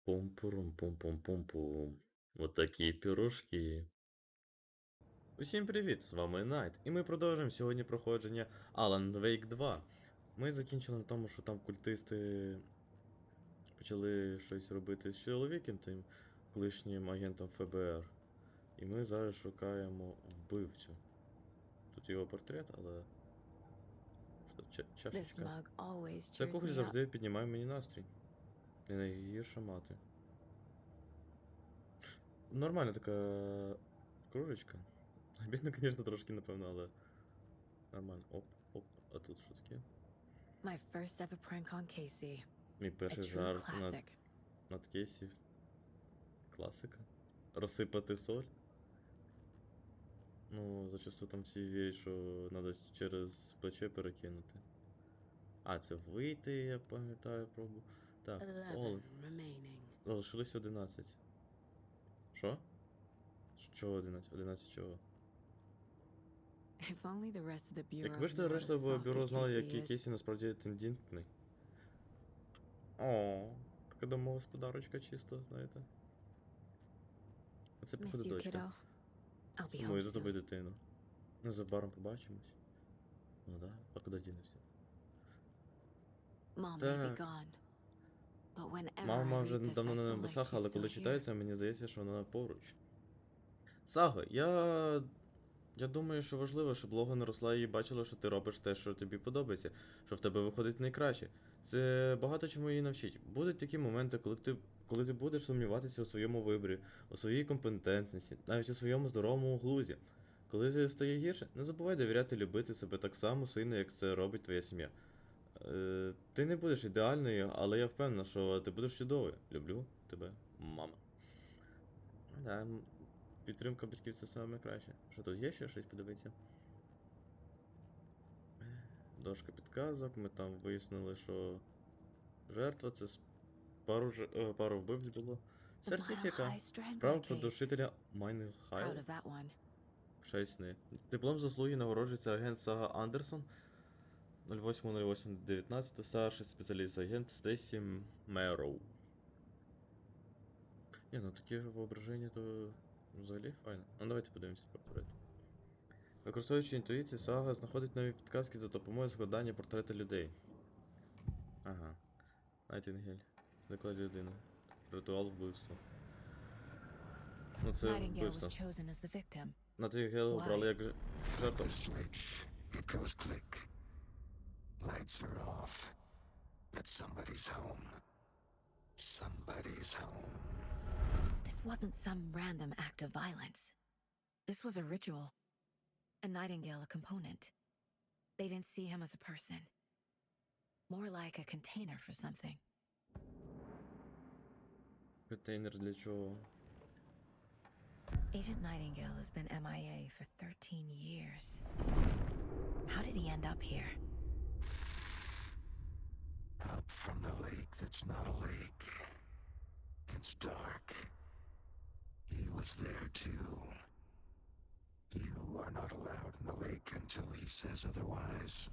Пум-пурум-пум-пум-пум-пум. Вот такі пірожки. Усім привіт! З вами Найт. І ми продовжуємо сьогодні проходження Alan Wake 2. Ми закінчили на тому, що там культисти почали щось робити з чоловіком, тим колишнім агентом ФБР. І ми зараз шукаємо вбивцю. Тут його портрет, але... Чашечка. Ця кухоль завжди піднімає мені настрій. Не найгірша мати. Нормальна така кружечка. Бідно, звісно, трошки, напевно, але нормально. Оп, оп. А тут що таке? Мій перший жарт над Кейсі. Класика. Розсипати соль. Ну, зачасту там всі вірять, що треба через плече перекинути. А, це вийти, я пам'ятаю, пробую. Так, залишилось 11. Що? Що 11? 11 чого? Якби ж решта бюро знали, який Кейсі насправді тендітний. О, така домогосподарочка чисто, знаєте. А це походу дочка. Сумую за тобою, дитину. Незабаром побачимось. Ну да, а куди дінемося? Так. Мама вже давно на небесах, але коли читається, мені здається, що вона поруч. Саго, я думаю, що важливо, щоб Логан росла і бачила, що ти робиш те, що тобі подобається, що в тебе виходить найкраще. Це багато чому її навчить. Будуть такі моменти, коли ти будеш сумніватися у своєму виборі, у своїй компетентності, навіть у своєму здоровому глузді. Коли це стає гірше, не забувай довіряти любити себе так само сильно, як це робить твоя сім'я. Ти не будеш ідеальною, але я впевнена, що ти будеш чудовою. Люблю тебе, мама. Да, підтримка батьків це саме краще. Що тут є ще щось подивитися? Дошка підказок, ми там вияснили, що жертва це пару вбивць було. Сертифіка. Справа про душителя Майнхайл. Щось не. Диплом заслуги нагороджується агент Сага Андерсон. 08.08.19, старший спеціаліст агент Стесі Мероу. Ні, ну таке воображення то взагалі файно. Ну давайте подивимося портрет. Використовуючи інтуїцію, Сага знаходить нові підказки за допомогою складання портрета людей. Ага. Найтінгель. Зникла людина. Ритуал вбивства. Ну це вбивство. Найтінгель обрали як жертву. Lights are off, but somebody's home. Somebody's home. This wasn't some random act of violence. This was a ritual. A Nightingale a component. They didn't see him as a person. More like a container for something. Контейнер для чого? Agent Nightingale has been MIA for 13 years. How did he end up here? Up from the lake that's not a lake. It's dark. He was there too. You are not allowed in the lake until he says otherwise.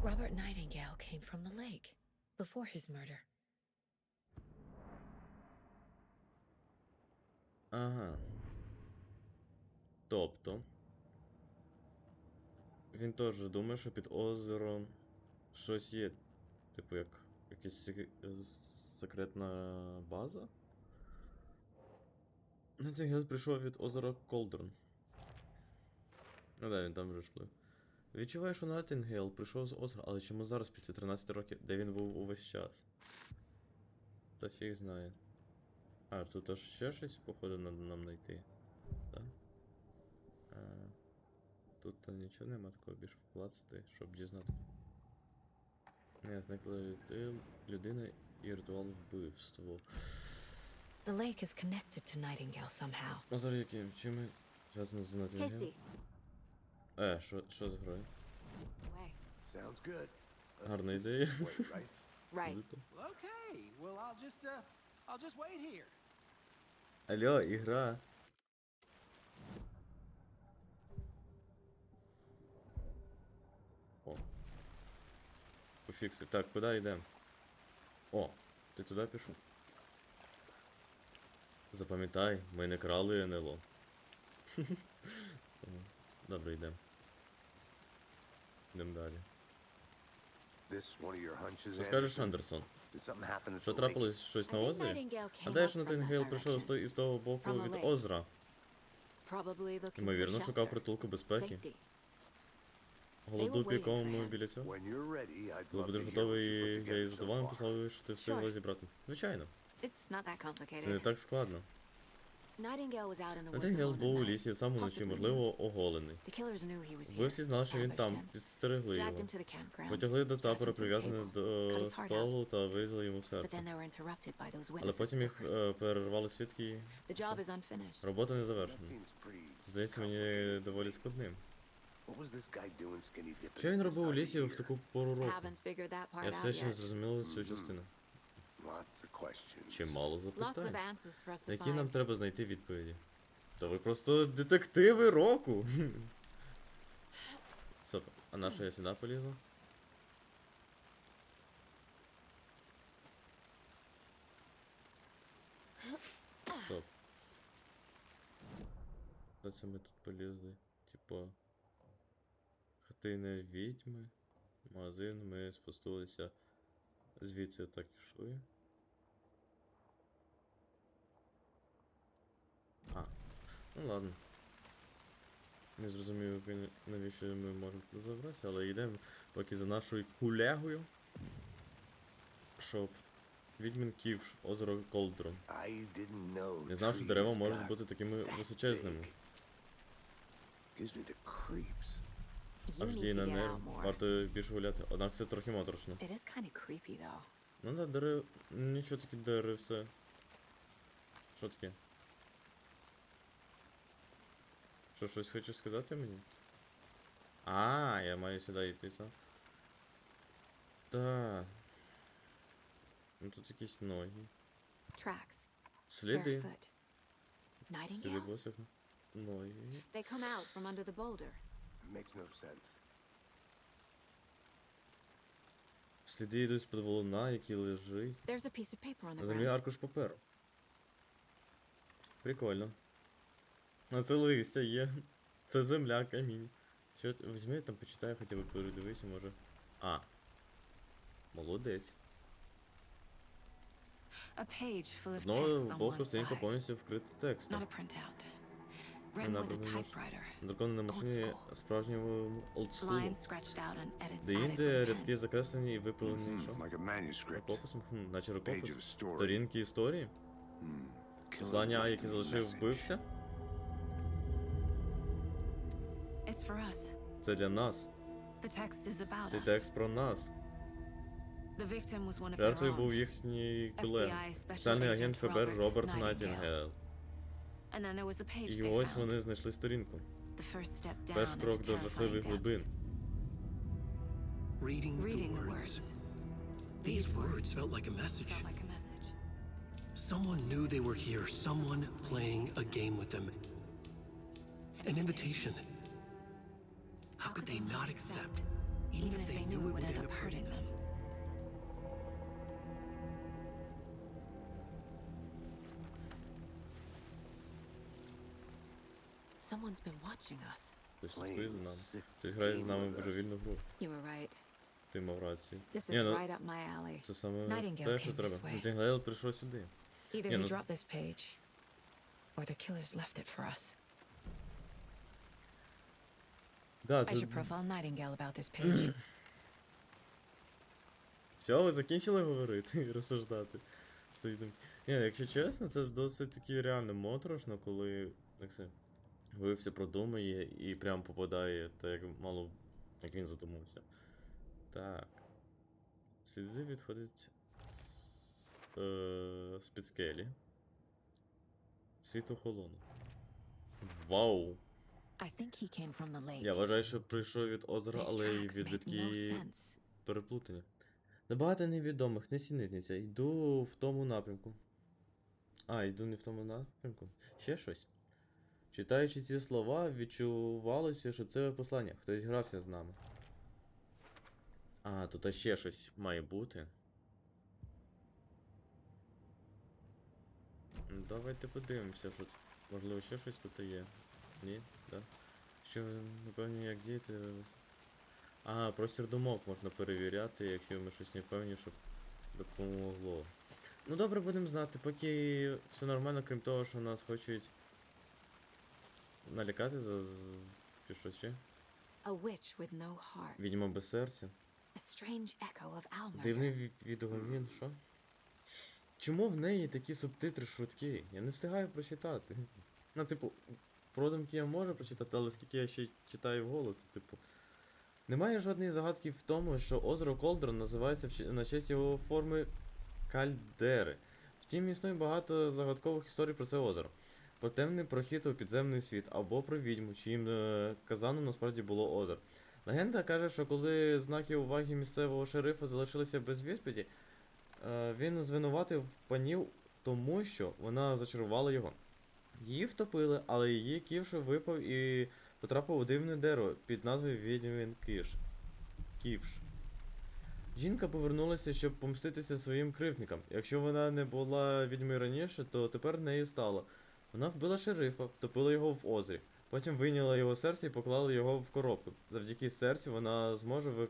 Robert Nightingale came from the lake before his murder. Ага. Тобто. Він теж думає, що під озером щось є. Типу як якась секретна база? Найтінгел прийшов від озера Колдрон. Ну да, він там вже шплив. Відчуваю, що Найтінгел прийшов з озера, але чому зараз після 13 років, де він був увесь час? Та фіг знає. А, тут аж ще щось, походу, нам знайти. Так? Тут нічого нема такого більш поклацати, щоб дізнати. Не, зникла людина і ритуал вбивство. The lake is connected to Nightingale somehow. Озеро яким? Чим зв'язано з Найтінгелем? Що з грою? Sounds good. Гарна ідея. Right. Okay, well I'll just wait here. Алло, ігра. О. Пофікси. Так, куди йдемо? О, ти туди пішов? Запам'ятай, ми не крали НЛО. Добре, йдемо. Йдемо далі. This one of your hunches, Що скажеш, Anderson? Андерсон? Did something happen at Що the lake? трапилось щось на I think озері? Nightingale А came де up ж from that Нотінгейл прийшов direction. із того боку From the від lake. озера? Probably looking for Ймовірно, шукав shelter. притулку безпеки. Safety. Голодуп, waiting якому for ми him. біля цього? When you're ready, I'd Коли love будеш to hear what готовий, you put я together із so задоволенням far. послав, що ти встигла Sure. зібрати. Звичайно, It's not that це не complicated. так складно. Nightingale was out in the woods Нотінгейл alone був at у night. лісі сам уночі, Possibly можливо, оголений. The killers knew he was here. Вбивці знали, що він ambushed там, him, підстерегли dragged його. him to the campgrounds, Потягли до strapped him табору, to the прив'язаний table, cut до his heart out. столу та вирізали йому But серце. then they were interrupted by those Але witnesses потім їх spookers. перервали свідки. The job is unfinished. Робота не That завершена. seems pretty Здається, мені complicated. доволі складним. What was this guy doing skinny dipping Що він at this робив у time of лісі в year? таку пору року? Haven't figured that part Я out все ще не yet. зрозумів цю частину. Lots of questions. Чимало Lots of запитань. answers for us На to які нам find. треба знайти відповіді. Та ви просто детективи року. Стоп, а наша я сюди полізла? Стоп. Де це ми тут полізли? Типа... Хатина відьми. Магазин, ми спустилися. Звідси так ішли. А, ну ладно. Не зрозумів, навіщо ми можемо тут забратися, але йдемо поки за нашою кулегою. Щоб відьмин ків озеро Колдрон. I didn't know Не знав, що дерева trees можуть got бути такими that височезними. big. Gives me the creeps. You Аж need діє to на get нерв. out more. Варто більше гуляти. Однак це трохи моторошно. It is kind of creepy though. Ну да, дерев... Нічого таке деревце. Що таке? Що, щось хочеш сказати мені? А, я маю сюди йти, сам. Так. Ну тут якісь ноги. Tracks. Сліди. Barefoot. Сліди Nightingales? босих ноги. They come out from under the boulder. Makes no sense. Сліди йдуть з-під валуна, який лежить. There's a piece of paper on the На землі ground. аркуш паперу. Прикольно. А це листя є. Це земля, камінь. Що, візьми там, почитай, хоча б передивися, може. А. Молодець. A page full of Одного text on боку one сторінка side. повністю вкрита текстом. Not a printout. Written with a Напевно, typewriter. Друкована на машині school. справжнього олдскулу. Lines scratched out and edits Де added інде with a pen. рядки закреслені і виправлені, що? Like a manuscript. Рукописом? Наче Page рукопис. of story. Сторінки історії? Killer Послання, left які a залишив message. вбивця? It's for us. Це для нас. The text is about Цей us. текст про нас. The victim was one of their Жертвою own. був їхній колега. FBI Special Спеціальний Agent агент ФБР Robert Роберт Nightingale. Найтінгейл. And then there was the page І they ось found. вони знайшли сторінку. The first step down Перший крок into до жахливих terrifying глибин. depths. Reading Reading the the words. words. These words felt like a message. Felt like a message. Someone knew they were here, someone playing a game with them. An invitation. How could they not accept, Even if they knew it would end up hurting them. Someone's been watching us. Хтось слідкує за нами. Хтось грає з нами в божевільну гру. You were right. Ти мав рацію. This Ні, is ну, right up my alley. це саме Nightingale те, що came треба. this way. Найтінгейл прийшов сюди. Either Yeah, he no- dropped this page, or the killers left it for us. Да, I це... should profile Nightingale about this page. Все, ви закінчили говорити і розсуждати. Це йдемо. Ні, якщо чесно, це досить таки реально моторошно, коли як це, вбивця продумує і прям попадає так, як мало, як він задумався. Так. Сліди відходять з-під скелі. Світ охолону. Вау! I think he came from the lake. Я вважаю, що прийшов від озера, These але й tracks make no відбитки sense. переплутання. Набагато невідомих, несінниця. Йду в тому напрямку. А, йду не в тому напрямку. Ще щось. Читаючи ці слова, відчувалося, що це послання. Хтось грався з нами. А, тут ще щось має бути. Ну, давайте подивимося, що тут. Можливо, ще щось тут є. Ні? Да? Що, напевно, як діяти. Ага, простір думок можна перевіряти, якщо ми щось не впевнені, щоб допомогло. Ну добре, будемо знати, поки все нормально, крім того, що нас хочуть налякати чи щось ще. A witch with no heart. Відьма без серця. A strange echo of Almer. Дивний відгомін, що? Чому в неї такі субтитри швидкі? Я не встигаю прочитати. Ну, типу, продумки я можу прочитати, але скільки я ще читаю вголос, то, типу. Немає жодної загадки в тому, що озеро Колдрон називається на честь його форми кальдери. Втім, існує багато загадкових історій про це озеро. Про темний прохід у підземний світ, або про відьму, чиїм казаном насправді було озеро. Легенда каже, що коли знаки уваги місцевого шерифа залишилися без відповіді, він звинуватив панів тому, що вона зачарувала його. Її втопили, але її ківш випав і потрапив у дивне дерево під назвою Відьмин Ківш. Жінка повернулася, щоб помститися своїм кривдникам. Якщо вона не була відьмою раніше, то тепер нею стала. Вона вбила шерифа, втопила його в озері. Потім вийняла його серце і поклала його в коробку. Завдяки серцю вона зможе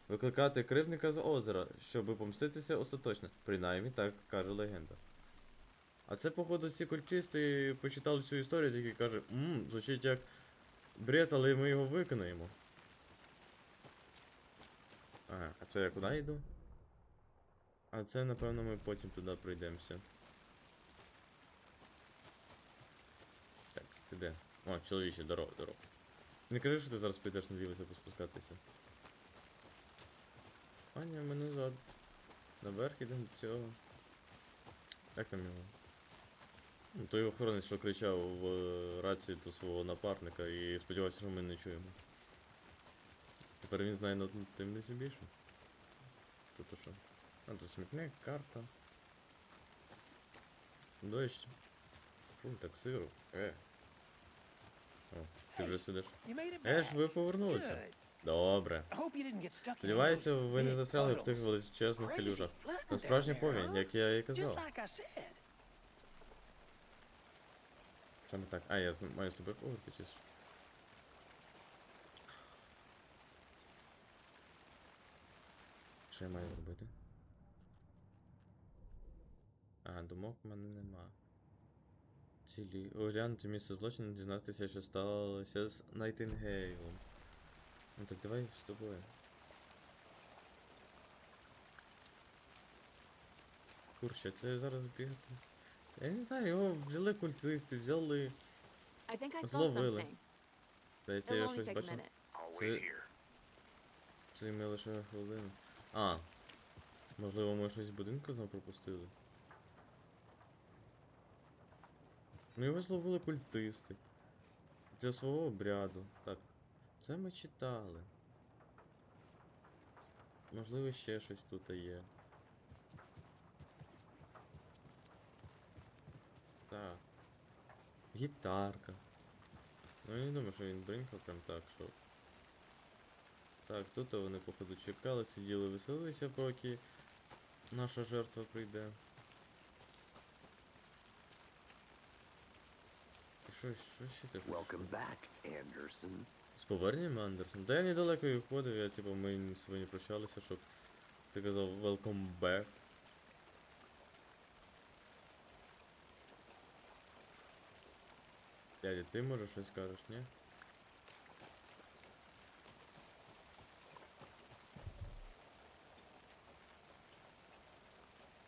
викликати кривдника з озера, щоб помститися остаточно. Принаймні так каже легенда. А це, походу, ці культисти почитали цю історію, які кажуть, звучить як бред, але ми його виконаємо. Ага, а це я куди йду? А це, напевно, ми потім туди пройдемося. Так, ти де? О, чоловіче, здорово. Не кажи, що ти зараз підеш наліво поспускатися. А, ні, ми назад. Наверх ідемо до цього. Як там його? Ну, той охоронець, що кричав в рації до свого напарника і сподівався, що ми не чуємо. Тепер він знає на темниці більше. Тут що? А, тут смітник, карта. Дощ. Фу, так сиро. О, ти вже сидиш. Ж, ви повернулися. Добре. Сподіваюся, ви не застряли в тих величезних калюжах. Це справжня повінь, як я і казав. Саме так. А, я маю з тобою поговорити чи що? Що я маю робити? Ага, думок в мене нема. Цілі. Оглянути місце злочину, дізнатися, що сталося з Найтінгейлом. Ну так давай з тобою. Курча, це зараз бігати. Я не знаю, його взяли культисти, взяли. Зловили. Дайте я щось бачу. Це ми лише хвилину. А. Можливо, ми щось з будинку знову пропустили. Ну його зловили культисти. Для свого обряду. Так. Це ми читали. Можливо, ще щось тут є. Так. Гітарка. Ну я не думаю, що він бринкав прям так, що... Так, тут вони, походу, чекали, сиділи, веселилися, поки наша жертва прийде. І що ще ти хочеш? З поверненням, Андерсон? Та я недалеко їх ходив, я типу, ми з собою не прощалися, щоб ти казав welcome back. Дядя, ти може щось скажеш, ні?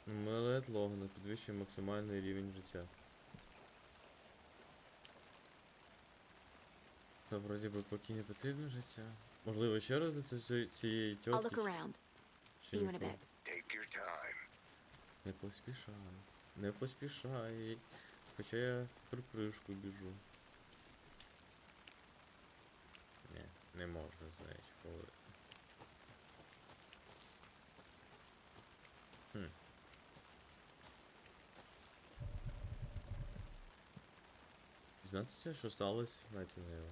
Мелет Логана підвищує максимальний рівень життя. Та вроді би поки не потрібно життя. Можливо, ще раз до цієї I'll look тьотки? around. Чи See you in a ніколи? bit. Не поспішай. Не поспішай. Хоча я в припрыжку біжу. Ні, не можна, знаєш, говорити. Дізнатися, що сталося в Найтінгейлі.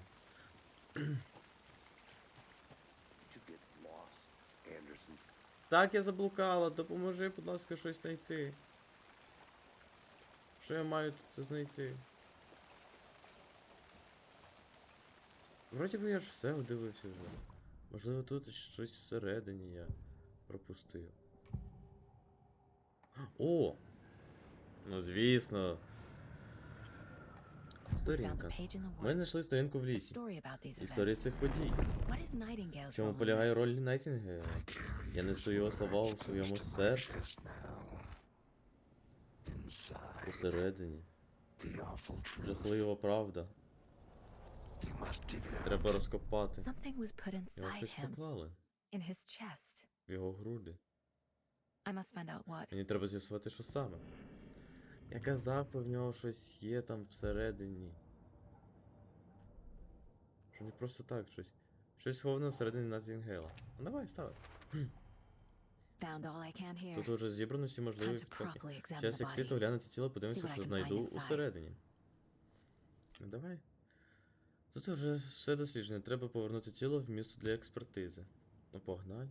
Так, я заблукала, допоможи, будь ласка, щось знайти. Що я маю тут знайти? Вроді би я ж все подивився вже. Можливо, тут щось всередині я пропустив. О! Ну звісно. Сторінка. Ми знайшли сторінку в лісі. Історія цих подій. В чому полягає роль Найтінгейла? Я несу його слова у своєму серці. Just now. Inside Усередині. the awful truth. Жахлива правда. You must dig it out. Треба розкопати. Something was put Його inside щось him, поклали. in his chest. В його груди. I must find out what. Мені треба з'ясувати, що саме. Я казав, що в нього щось є там всередині. Що не просто так щось. Щось сховане всередині Найтінгейла. Ну давай, ставай. Found all I can here. Тут уже зібрано всі можливі Time to підказки. properly examine Зараз the як слід body. оглянути тіло, подивимося, See what I що can знайду find inside. усередині. Ну давай. Тут уже все досліджено. Треба повернути тіло в місто для експертизи. Ну погнали.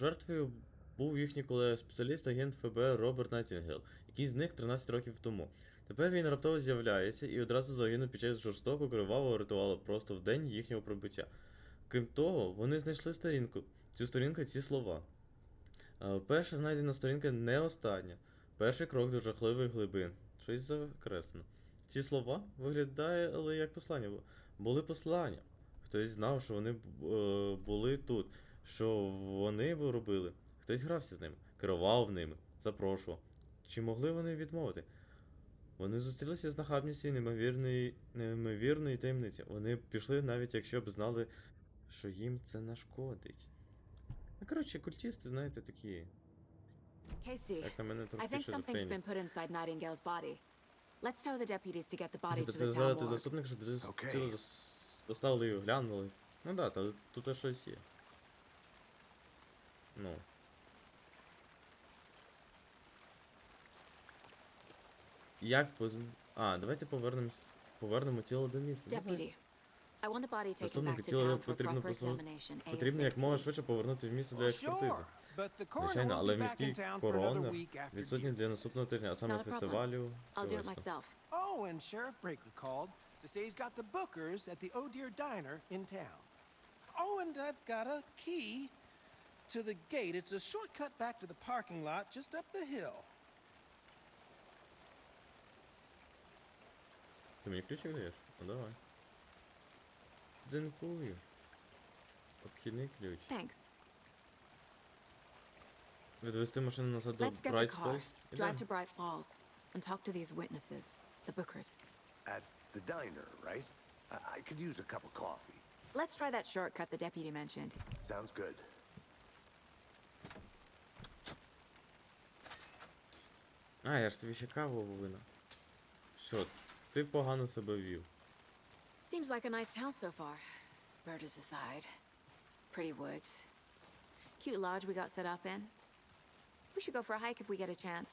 Жертвою був їхній колега-спеціаліст, агент ФБР Роберт Найтінгейл, який зник 13 років тому. Тепер він раптово з'являється і одразу загинув під час жорстокого кривавого ритуалу просто в день їхнього прибуття. Крім того, вони знайшли сторінку. Цю сторінку, ці слова. Перша знайдена сторінка не остання. Перший крок до жахливих глибин. Щось закреслено. Ці слова виглядали як послання. Були послання. Хтось знав, що вони були тут. Що вони б робили. Хтось грався з ними, керував ними, запрошував. Чи могли вони відмовити? Вони зустрілися з нахабністю і неймовірної таємниці. Вони пішли, навіть якщо б знали, що їм це нашкодить. Ну, коротше, культісти, знаєте, такі. Casey, Як на мене I трошки think something's шизофрені. been put inside Nightingale's body. Let's tell the deputies to get the body Тобто to the town сказати morgue. заступник, щоб Окей. тіло доставили і оглянули. Ну да, тут щось є. Ну. Як давайте повернемо тіло до місця. Давай. Deputy, I want the body taken Заступники, back to тіло town for потрібно proper examination потрібно як можна ASAP. швидше повернути в місце для Well, експертизи. sure, but the coroner Звичайно, won't але be back in міський town for another коронер week after відсутній June. для наступного тижня, а саме Not a problem. фестивалю. I'll do it фесту. myself. Oh, and Sheriff Breaker called to say he's got the bookers at the Oh Dear Diner in town. Oh, and I've got a key to the gate. It's a shortcut back to the parking lot just up the hill. Ти мені ключик даєш? Ну давай. Дякую. Обхідний ключ. Thanks. Відвести машину назад до Let's get the Bright car, Falls? drive to Bright Falls, and talk to these witnesses, the bookers. At the diner, right? I could use a cup of coffee. Let's try that shortcut the deputy mentioned. Sounds good. Я ж тобі ще каву вина. Що, ти погано себе вів. Seems like a nice town so far. Murders aside. Pretty woods. Cute lodge we got set up in. We should go for a hike if we get a chance.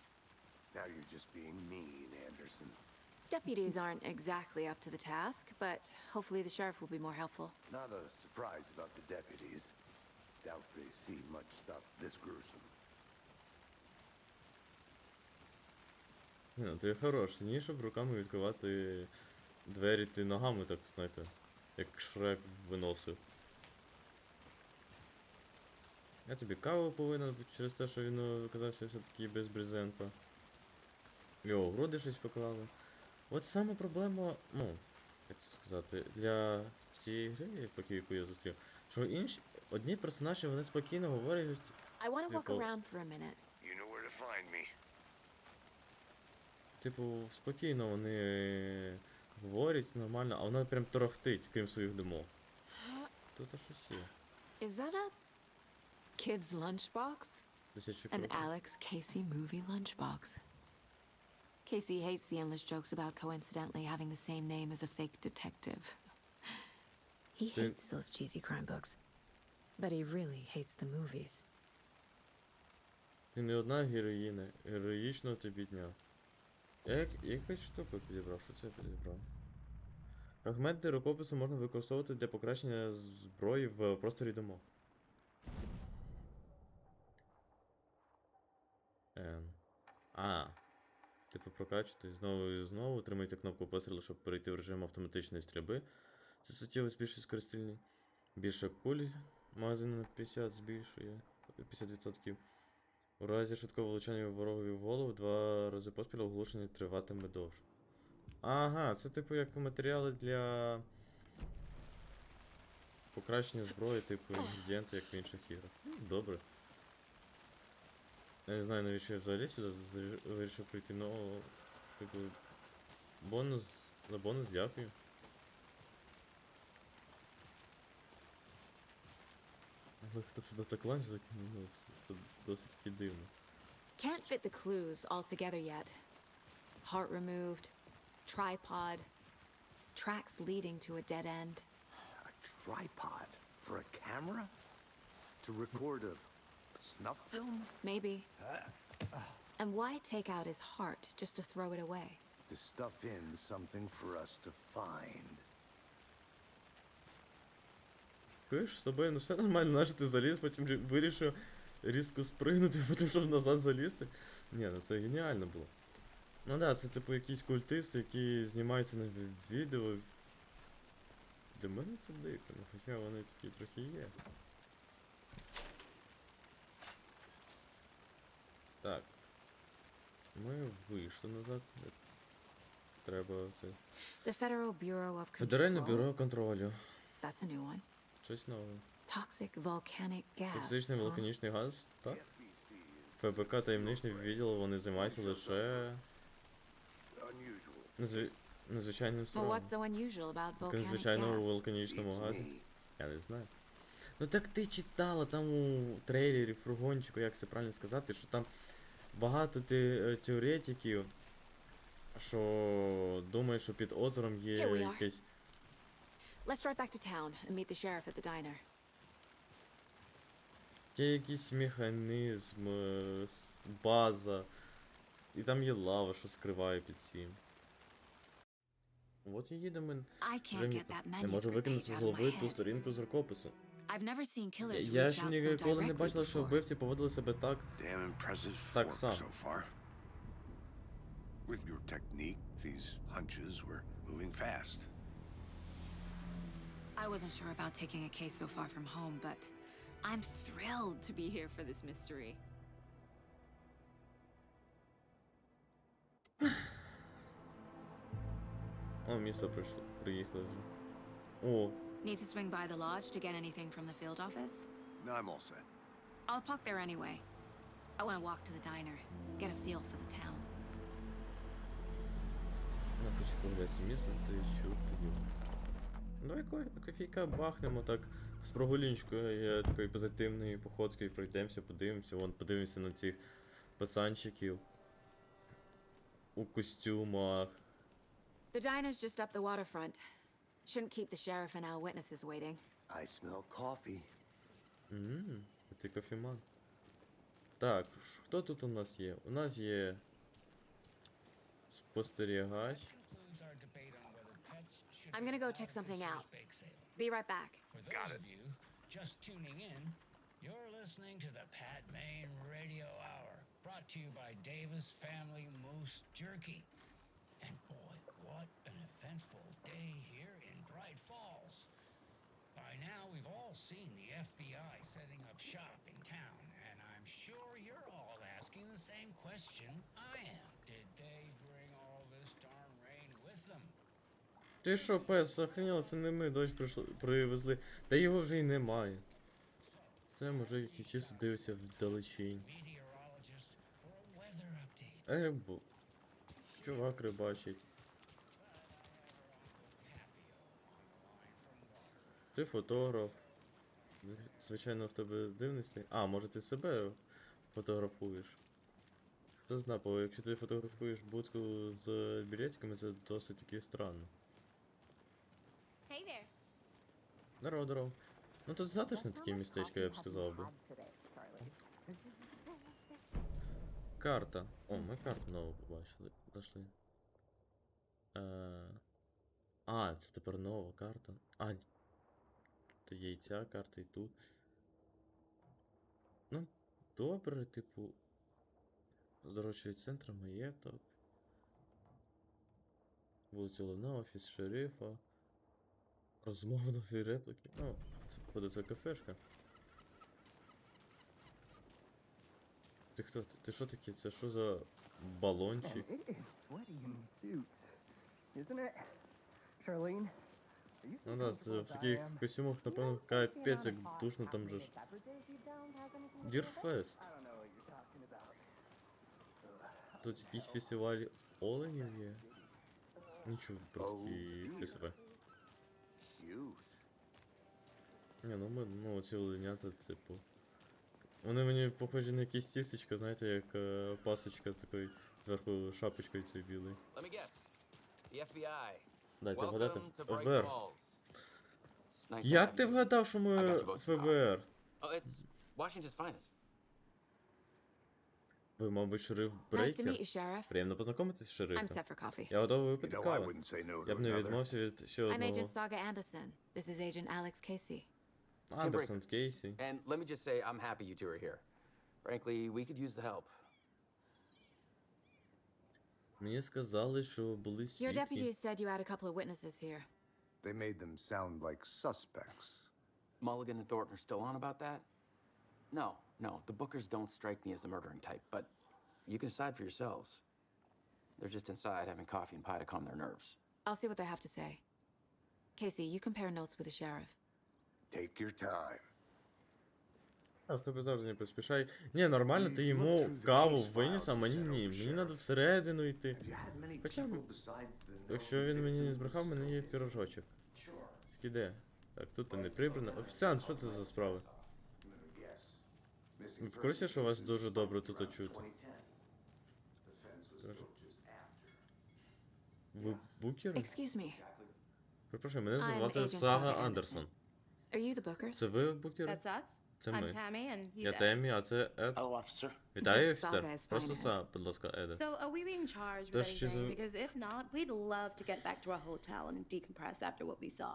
Now you're just being mean, Anderson. Deputies aren't exactly up to the task, but hopefully the sheriff will be more helpful. Not a surprise about the deputies. Doubt they see much stuff this gruesome. Ну, ти хорош, ні, щоб руками відкривати двері, ти ногами, так, знаєте, як Шрек виносив. Я тобі каву повинен через те, що він оказався все-таки без брезента. Його груди щось поклали. От саме проблема, ну, як це сказати, для всієї гри, поки яку я зустрів, що одні персонажі, вони спокійно говорять. I want to walk Tipo- around for a minute. You know where to find me. Типу, спокійно вони говорять нормально, а вона прям торохтить, крім своїх думок. Тут щось є. Is that a kid's lunchbox? Дитячі An кроки. Alex Casey movie lunchbox. Casey hates the endless jokes about coincidentally having the same name as a fake detective. He hates those cheesy crime books. But he really hates the movies. Ти не одна героїна, героїчного тобі дня. Я якась штука підібрав, що це я підібрав? Фрагменти рукопису можна використовувати для покращення зброї в просторі думок. А. Типу прокачувати знову і знову. Тримайте кнопку пострілу, щоб перейти в режим автоматичної стрільби. Це суттєво збільшує скорострільність. Більше куль. Магазин на 50 збільшує. 50%. У разі швидкого влучання ворогові в голову 2 рази поспіль оглушення триватиме довше. Ага, це типу як матеріали для покращення зброї, типу інгредієнти, як в інших іграх. Добре. Я не знаю, навіщо я взагалі сюди вирішив прийти, но типу бонус за бонус дякую. Але хто сюди так ланч закинув, ну, це досить таки дивно. Can't fit the clues all together yet. Heart removed, tripod, tracks leading to a dead end. A tripod for a camera? To record a snuff film? Maybe. And why take out his heart just to throw it away? To stuff in something for us to find. Чуєш, з тобою ну все нормально, наче ти заліз, потім вирішив різко спригнути, потім щоб назад залізти. Ні, ну це геніально було. Ну да, це типу якісь культисти, які знімаються на відео. Для мене це дико, ну хоча вони такі трохи є. Так. Ми вийшли назад. Треба це. The Federal Bureau of Control. Федеральне бюро контролю. That's a new one. Щось нове. Toxic volcanic gas. Токсичний huh? вулканічний газ, так? ФБК таємничний відділ, вони займаються лише Unusual. незвичайним Well, справам. what's so unusual about volcanic Звичайному gas? вулканічному Beats газі. me. Я не знаю. Ну так ти читала там у трейлері, фургончику, як це правильно сказати, що там багато теоретиків, що думають, що під озером є Here we are. якесь. Let's drive back to town and meet the sheriff at the diner. Є якийсь механізм, база. І там є лава, що скриває під цим. От і їдемо. I Вже can't get місто. that Я можу manuscript викинути page з out of голови my ту head. сторінку з рукопису. I've never seen killers Я reach ще out so ніколи не directly бачила, що before. вбивці поводили себе так. Damn impressive Так work само. so far. With your technique, these hunches were moving fast. I wasn't sure about taking a case so far from home, but I'm thrilled to be here for this mystery. О, місто прийшло. Приїхали вже. О, Need to swing by the lodge to get anything from the field office? No, I'm all set. I'll park there anyway. I want to walk to the diner, get a feel for the town. я хочу прогулятися містом, то і що тоді. Ну, кофійка бахнемо так з прогулянчикою, такої позитивної походкою, пройдемося, подивимося, вон подивимося на цих пацанчиків у костюмах. The diner's just up the waterfront. Shouldn't keep the sheriff and our witnesses waiting. I smell coffee. Ти кофеман. Так, хто тут у нас є? У нас є спостерігач. I'm gonna go check something out. Be right back. For those of you just tuning in, you're listening to the Pat Main Radio Hour, brought to you by Davis Family Moose Jerky. And boy, what an eventful day here in Bright Falls. By now, we've all seen the FBI setting up shop in town, and I'm sure you're all asking the same question I am. Did they bring all this darn rain with them? Ти що, пес, охреніло, це не ми дощ привезли. Та його вже й немає. Це мужик, який чисто дивиться вдалечінь. Meteorologist for a weather update. Рибу. Чувак рибачить. Ти фотограф. Звичайно, в тебе дивний стиль. А, може ти себе фотографуєш? Хто знає, бо якщо ти фотографуєш будку з білетиками, це досить таки странно. Hey there. Здорово, здорово. Ну тут затишне таке містечко, я б сказав би. Карта. О, ми карту нову побачили. Знайшли. А, це тепер нова карта. А, то є і ця карта, і тут. Ну, добре, типу. Здорожчий центр, маєток. Вулиця Головна, офіс шерифа. Розмовної репліки. Ну, це походу це кафешка. Ти хто? Ти що таке? Це що за балончик? It is sweaty in these suits, isn't it? Charlene, are you Ну so да, це comfortable в as I таких am? костюмах, You напевно, know, the капець як amount of душно hot там же ж. chocolate beverages you downed has anything to do with it? Дірфест. I don't know what you're talking about. Тут якісь фестивалі оленів є. Нічого про Oh, такі dear. фестивалі. Cute. Ні, ну оці оленята, типу. Вони мені похожі на якісь тістечка, знаєте, як пасочка з такою зверху шапочкою цією білою. Let me guess. The FBI. Дайте вгадати. Welcome to Bright ФБР. Falls. It's nice to Як have ти you. вгадав, що I ми got you both some ФБР? Oh, it's Washington's finest. Ви, мабуть, шериф Nice to Брейкер? meet you, Sheriff. Приємно познайомитись, I'm шерифе. set for coffee. Я готовий You випити know I каву. wouldn't say no Я to б не another. відмовився від ще I'm одного. Agent Saga Anderson. This is Agent Alex Casey. Андерсон Кейсі. And let me just say, I'm happy you two are here. Frankly, we could use the help. Мені сказали, що були Your свідки. deputies said you had a couple of witnesses here. They made them sound like suspects. Mulligan and Thornton are still on about that? No, the Bookers don't strike me as the murdering type, but you can decide for yourselves. They're just inside having coffee and pie to calm their nerves. I'll see what they have to say. Casey, you compare notes with the sheriff. Take your time. А в тебе завжди не поспішай. Ні, нормально, ти йому каву виніс, а мені ні. Мені треба всередину йти. Хоча, якщо він мені не збрехав, в мене є пірожочок. Так іде. Так, тут ти не прибрано. Офіціант, що це за справи? Ви в курсі, що вас дуже добре тут чути? Ви букери? Excuse me. Перепрошую, мене I'm звати Agent Сага Saga Андерсон. Are you the Bookers? Це ви букери? That's us. Це I'm ми. Tammy, and he's Я Ed. Темі, а це Ед. Hello, officer. Вітаю, Just офіцер. Saga is Просто fine, Са, будь ласка, Еде. So, are we being charged with Does she's anything? a- Because if not, we'd love to get back to our hotel and decompress after what we saw.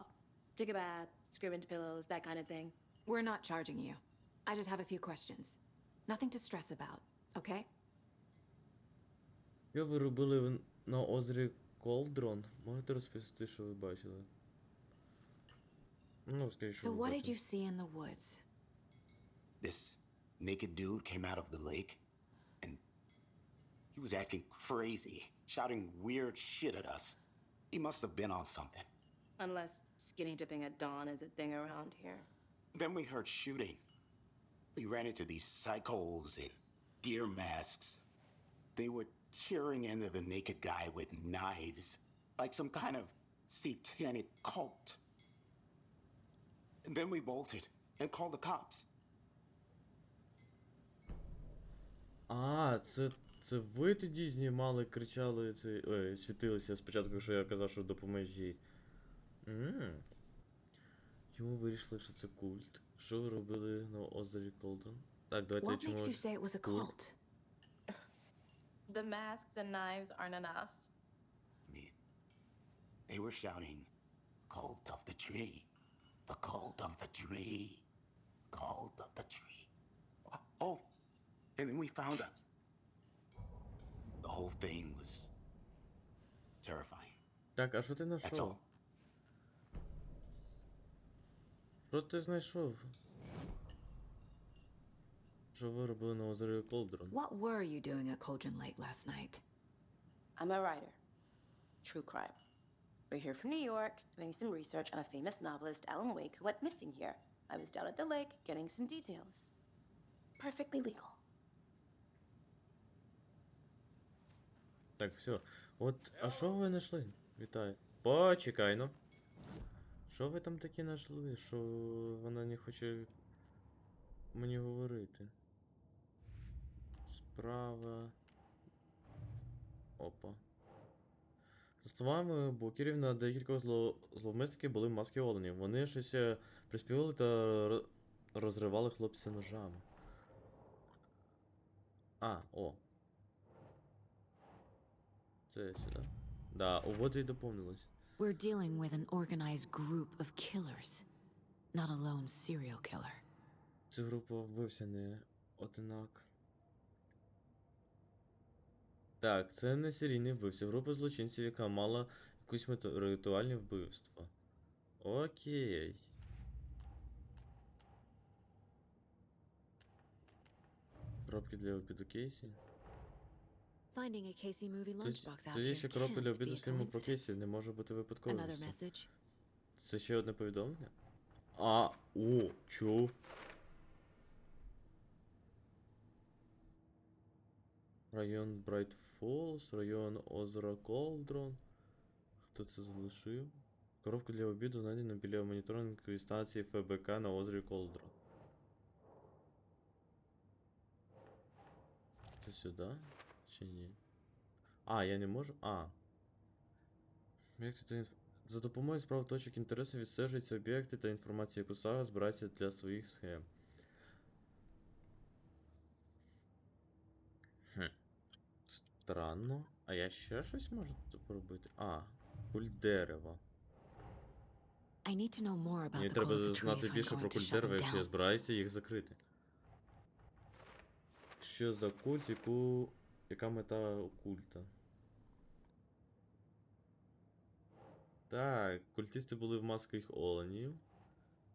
Take a bath, scream into pillows, that kind of thing. We're not charging you. I just have a few questions. Nothing to stress about, okay? Що ви робили на озері Колдрон? Можете розповісти, що ви бачили? Ну, скажіть, що So ви what did бачили. you see in the woods? This naked dude came out of the lake, and he was acting crazy, shouting weird shit at us. He must have been on something. Unless skinny dipping at dawn is a thing around here. Then we heard shooting. We ran into these psychos in deer masks. They were tearing into the naked guy with knives, like some kind of satanic cult. And then we bolted and called the cops. А, це ви тоді знімали, кричали, світилися спочатку, що я казав, що допоможіть. Чому ви вирішили, що це культ? Що ви робили на озері Колдрон? Так, давайте What makes you чомусь... say it was a Cool. cult? The masks and knives aren't enough. I mean, they were shouting, "Cult of the tree, the cult of the tree, cult of the tree." Oh, and then we found out. The whole thing was terrifying. Так, а що ти That's all. знайшов? Що ти знайшов? Що ви робили на озері Колдрон? What were you doing at Cauldron Lake last night? I'm a writer. True crime. We're here from New York, doing some research on a famous novelist, Alan Wake, who went missing here. I was down at the lake, getting some details. Perfectly legal. Так, все. От, а що ви знайшли? Вітаю. Почекай, ну. Що ви там таке знайшли, що вона не хоче мені говорити? Справа. Опа. За словами букерів, на декількох зловмисників були маски оленів. Вони щось приспівали та розривали хлопця ножами. А, о. Це сюди. Да, от і доповнилось. We're dealing with an organized group of killers, not a lone serial killer. Ця група вбився не одинак. Так, це не серійний вбивця. Група злочинців, яка мала якусь ритуальні вбивства. Окей. Коробки для обіду Кейсі. Finding a Casey movie lunchbox out Тоді here ще коробка для can't be обіду a з фільму про Кейсі coincidence. не може бути Another випадковістю. message. Це ще одне повідомлення? О, чо? Район Брайт Фоллс, район озера Колдрон. Хто це залишив? Коробка для обіду знайдена біля моніторингової станції ФБК на озері Колдрон. Це сюди? Чи ні? А, я не можу? Як це За допомогою справ точок інтересу відстежуються об'єкти та інформація, яку Сага збирається для своїх схем. Странно. А я ще щось можу тут робити? Культ дерева. Мені треба знати більше про культ дерева, якщо я збираюся їх закрити. Що за культ, яка мета культа? Так, культисти були в масках оленів.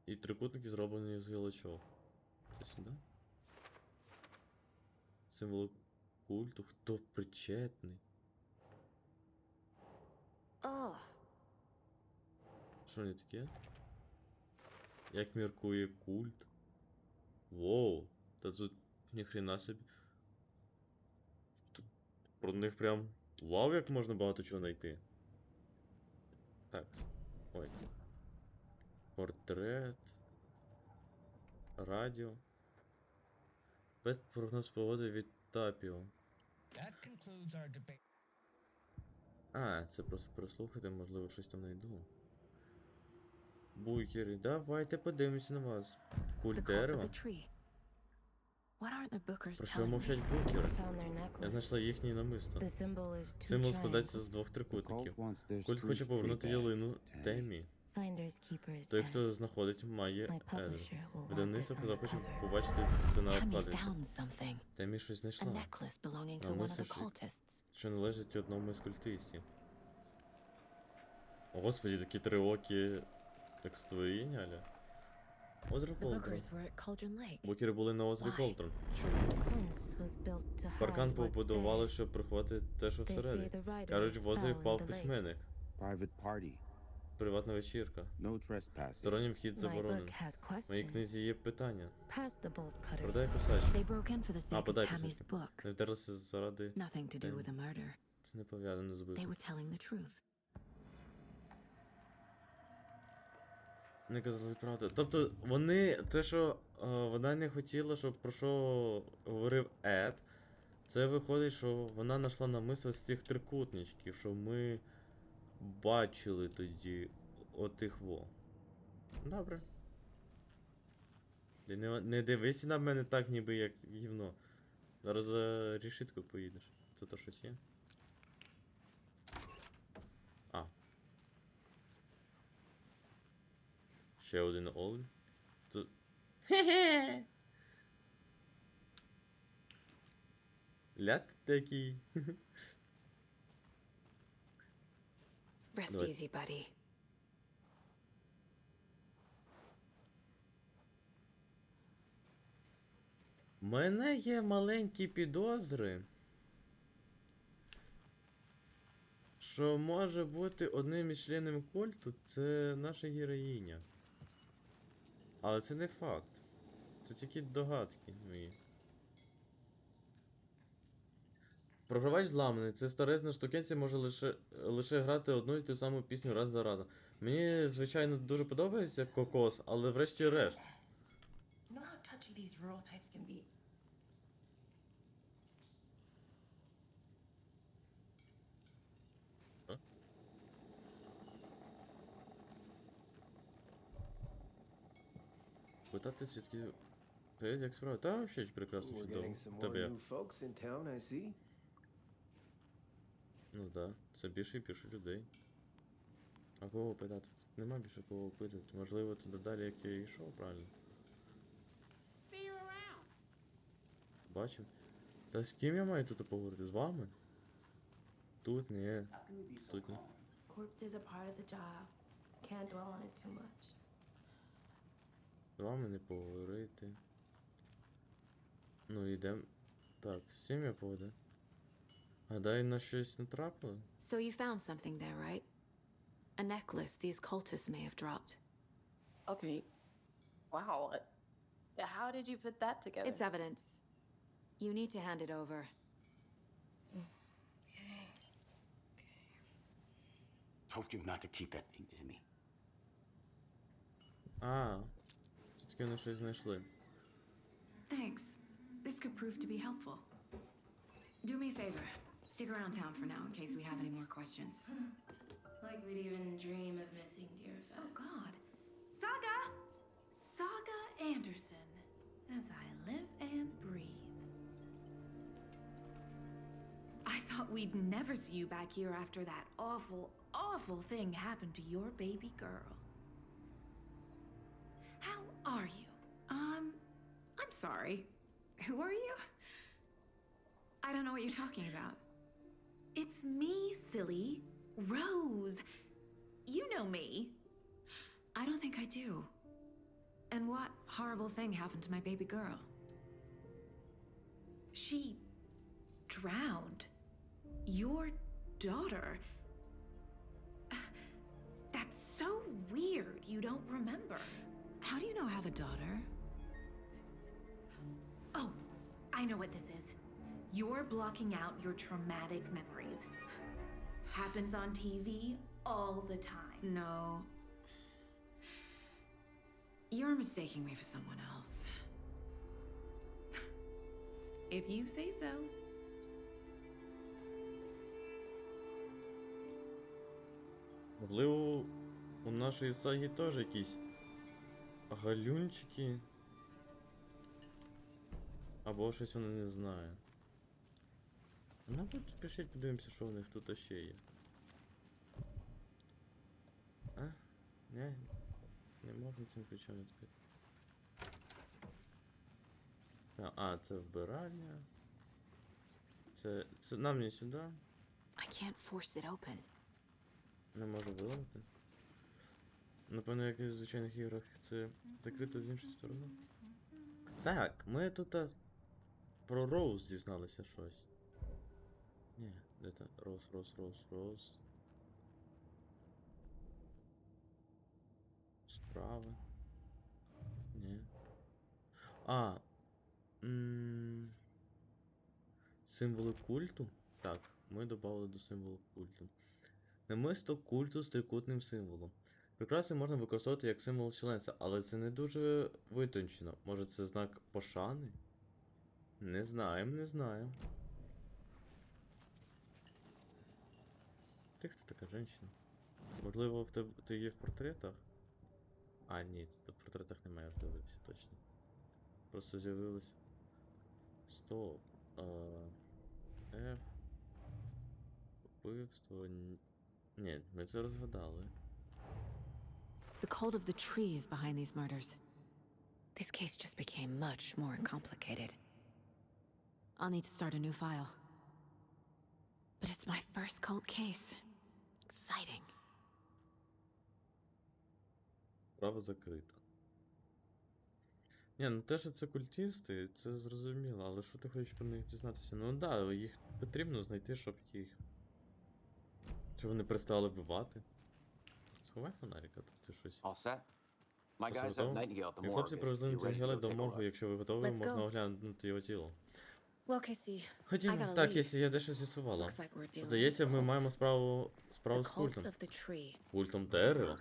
І трикутники зроблені з гілочок. Це сюди? Символ культу, хто причетний? Що не таке? Як міркує культ? Воу, та тут ніхрена собі. Тут про них прям вау, як можна багато чого знайти. Так. Ой. Портрет. Радіо. Прогноз погоди від Тапіо. Це просто переслухати, можливо, щось там знайду. Брейкери, давайте подивимося на вас. Культ дерева. Про що мовчать букери? Я знайшла їхнє намисто. Символ складається з двох трикутників. Культ хоче повернути ялину Темі. Той, хто знаходить, має Едру. Видавництво захоче побачити це на обкладинці. Темі щось знайшла. Намисто, що належить одному із культистів. О, господи, такі триокі текстові, аля. Озеро Колдрон. Букери були на озері Колдрон. Чому? Паркан побудували, щоб приховати те, що всередині. Кажуть, в озері впав письменник. Приватна вечірка. Стороннім вхід заборонений. В моїй книзі є питання. Продай кусачки. Подай кусачки. Не вдерлися заради... Це не пов'язано з вбивством. Не казали правду. Тобто вони, те, що вона не хотіла, щоб про що говорив Ед, це виходить, що вона знайшла намисто з цих трикутничків, що ми бачили тоді отих во. Добре. Не дивися на мене так, ніби як гівно. Зараз за рішитку поїдеш. Це то щось є? Ще один олень. Тут... Хе-хе! Ляд такий. Rest easy, buddy. У мене є маленькі підозри, що може бути одним із членів культу це наша героїня. Але це не факт. Це тільки догадки мої. Програвач зламаний. Це старезна штукенція може лише грати одну і ту саму пісню раз за разом. Мені, звичайно, дуже подобається Кокос, але врешті-решт. Питати свідків. Привіт, як справа? Та взагалі прекрасно, чудово. Тебе. Ну да, це більше і більше людей. А кого питати? Нема більше кого питати. Можливо, туди далі, як я йшов, правильно? Бачив. Та з ким я маю тут поговорити? З вами? Тут ні. How can we be so Тут ні. calm? Corpses are part of the job. Can't dwell on it too much. З вами не поговорити. Ну, йдем. Так, сім'я поведе. Гадаю, на щось натрапили? So you found something there, right? A necklace these cultists may have dropped. Okay. Wow. How did you put that together? It's evidence. You need to hand it over. Told you not to keep that thing to me. А, тільки вони щось знайшли. Thanks. This could prove to be helpful. Do me a favor. Stick around town for now in case we have any more questions. Like we'd even dream of missing Deerfest. Oh, God. Saga! Saga Anderson. As I live and breathe. I thought we'd never see you back here after that awful, awful thing happened to your baby girl. How are you? I'm sorry. Who are you? I don't know what you're talking about. It's me, silly. Rose. You know me. I don't think I do. And what horrible thing happened to my baby girl? She drowned. Your daughter. That's so weird you don't remember. How do you know I have a daughter? Oh, I know what this is. You're blocking out your traumatic memories. Happens on TV all the time. No. You're mistaking me for someone else. If you say so. Можливо, у нашої саги теж якісь галюнчики. Або щось вона не знає. Мабуть, пишіть, подивимося, що у них тут ще є. А? Не можна цим ключом відкрити. А, це вбиральня. Це нам не сюди. I can't force it open. Не можу виламати. Напевно, як і в звичайних іграх, це закрито з іншої сторони. Так, ми тут про Роуз дізналися щось. Ні, де це? Роуз. Справа. Ні. Символи культу? Так, ми додали до символу культу. Намисто культу з трикутним символом. Прикраси можна використовувати як символ членства, але це не дуже витончено. Може це знак пошани? Не знаю. Ти хто така жінка? Можливо, ти є в портретах? А, ні, тут в портретах немає, я дивився, точно. Просто з'явилось. Стоп. F. Вбивство. Ні, ми це розгадали. The cult of the tree is behind these murders. This case just became much more complicated. I'll need to start a new file. But it's my first cult case. Exciting. Справа закрита. Ні, ну те, що це культісти, це зрозуміло, але що ти хочеш про них дізнатися? Ну да, їх потрібно знайти, щоб їх... Чи вони перестали вбивати? Сховай фонарика, тут ти щось. All set? My guys have Nightingale at the І morgue. хлопці привезли If you're ready to Найтінгеля go до take a моргу, look. якщо ви готові, Let's можна go. оглянути його тіло. Well, Casey, I Ходімо. gotta Так, leave. якщо я дещо з'ясувала. Looks like we're dealing Здається, with ми cult. маємо справу з The cult культом. of the tree. Культом дерева?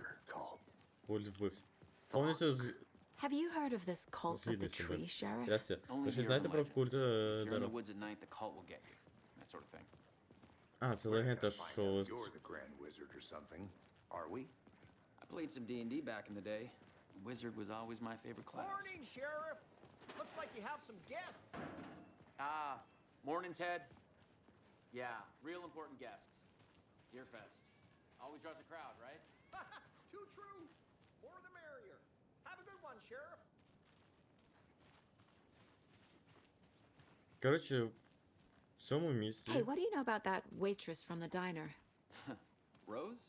Культ вбився. Повністю Have you heard of this cult of згідний the з тобою. tree, Sheriff? Яся, Only ви щось hear знаєте the про legend. культ If you're in the дерева? woods at night, the cult will get you. That sort of thing. А, це легенда, що... You're the Grand Wizard or something, are we? I played some D&D back in the day. Wizard was always my favorite class. Morning, Sheriff. Looks like you have some guests. Morning, Ted. Yeah, real important guests. Deerfest. Always draws a crowd, right? Too true. More the merrier. Have a good one, В цьому місці. Hey, what do you know about that waitress from the diner? Rose?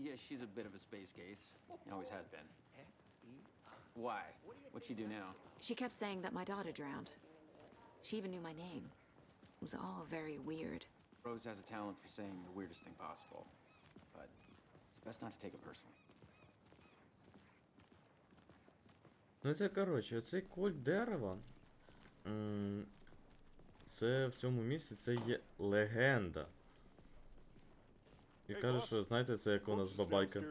Yeah, she's a bit of a space case. Always has been. Why? What'd she do now? She kept saying that my daughter drowned. She even knew my name. It was all very weird. Rose has a talent for saying the weirdest thing possible. But it's best not to take it personally. Ну це, коротше, оцей культ дерева. Це в цьому місці це є легенда. І каже, що, знаєте, це як у нас бабайка.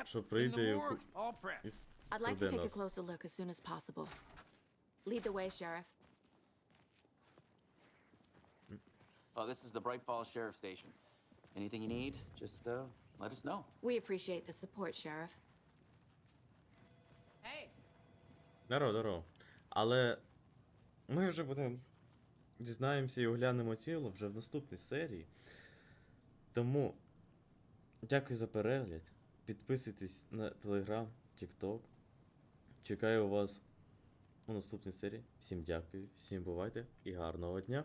Що прийде і I'd like to вкраде take a нас. closer look as soon as possible. Lead the way, Sheriff. Oh, this is the Bright Falls Sheriff Station. Anything you need, just let us know. We appreciate the support, Sheriff. Здорово. Але ми вже будемо дізнаємося і оглянемо тіло вже в наступній серії. Тому дякую за перегляд. Підписуйтесь на Телеграм, Тікток. Чекаю вас у наступній серії. Всім дякую, всім бувайте і гарного дня!